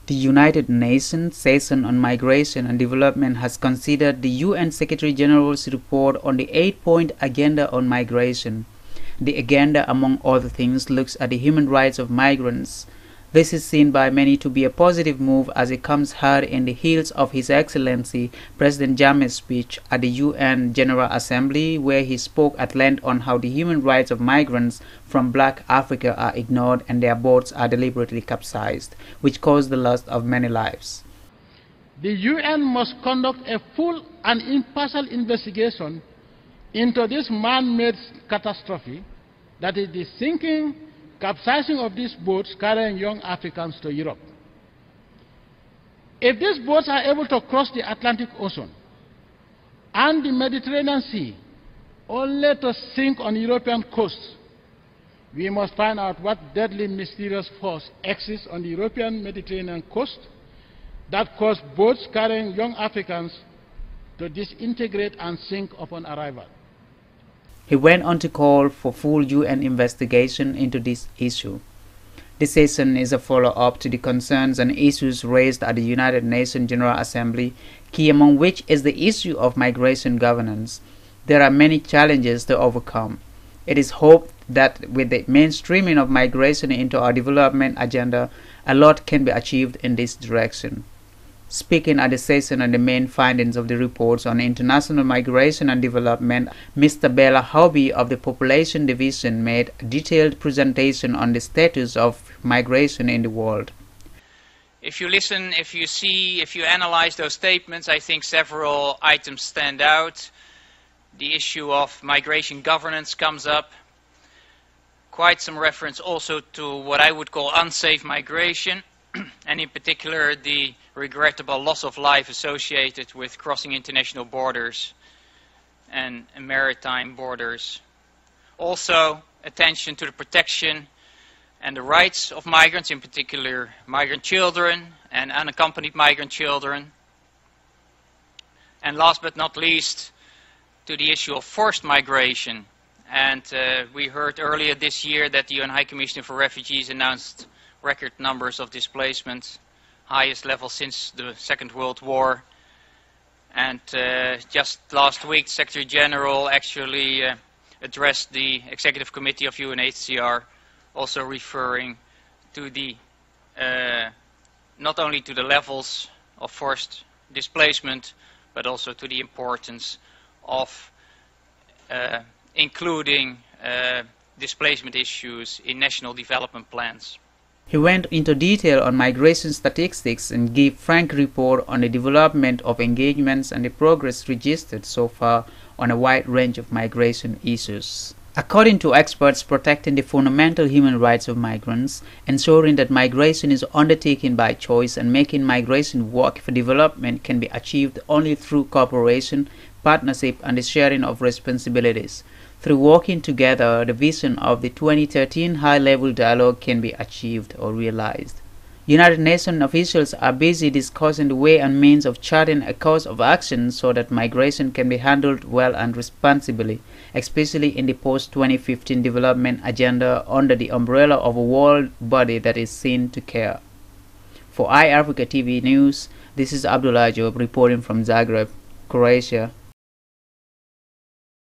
The United Nations session on migration and development has considered the UN Secretary General's report on the 8-point agenda on migration. The agenda, among other things, looks at the human rights of migrants. This is seen by many to be a positive move as it comes hard in the heels of His Excellency President Jammeh's speech at the UN General Assembly, where he spoke at length on how the human rights of migrants from Black Africa are ignored and their boats are deliberately capsized, which caused the loss of many lives. The UN must conduct a full and impartial investigation into this man-made catastrophe, that is the sinking, capsizing of these boats carrying young Africans to Europe. If these boats are able to cross the Atlantic Ocean and the Mediterranean Sea only to sink on European coasts, we must find out what deadly mysterious force exists on the European Mediterranean coast that caused boats carrying young Africans to disintegrate and sink upon arrival. He went on to call for full UN investigation into this issue. This session is a follow-up to the concerns and issues raised at the United Nations General Assembly, key among which is the issue of migration governance. There are many challenges to overcome. It is hoped that with the mainstreaming of migration into our development agenda, a lot can be achieved in this direction. Speaking at the session on the main findings of the reports on international migration and development, Mr. Bella Hobby of the Population Division made a detailed presentation on the status of migration in the world. If you listen, if you see, if you analyze those statements, I think several items stand out. The issue of migration governance comes up. Quite some reference also to what I would call unsafe migration, and in particular the regrettable loss of life associated with crossing international borders and maritime borders. Also, attention to the protection and the rights of migrants, in particular migrant children and unaccompanied migrant children. And last but not least, to the issue of forced migration. And we heard earlier this year that the UN High Commissioner for Refugees announced record numbers of displacements, highest level since the Second World War. And just last week, Secretary General actually addressed the Executive Committee of UNHCR, also referring to the not only to the levels of forced displacement, but also to the importance of including displacement issues in national development plans. He went into detail on migration statistics and gave frank report on the development of engagements and the progress registered so far on a wide range of migration issues. According to experts, protecting the fundamental human rights of migrants, ensuring that migration is undertaken by choice and making migration work for development can be achieved only through cooperation, partnership and the sharing of responsibilities. Through working together, the vision of the 2013 high-level dialogue can be achieved or realized. United Nations officials are busy discussing the way and means of charting a course of action so that migration can be handled well and responsibly, especially in the post-2015 development agenda under the umbrella of a world body that is seen to care. For iAfrica TV News, this is Abdullah Job reporting from Zagreb, Croatia.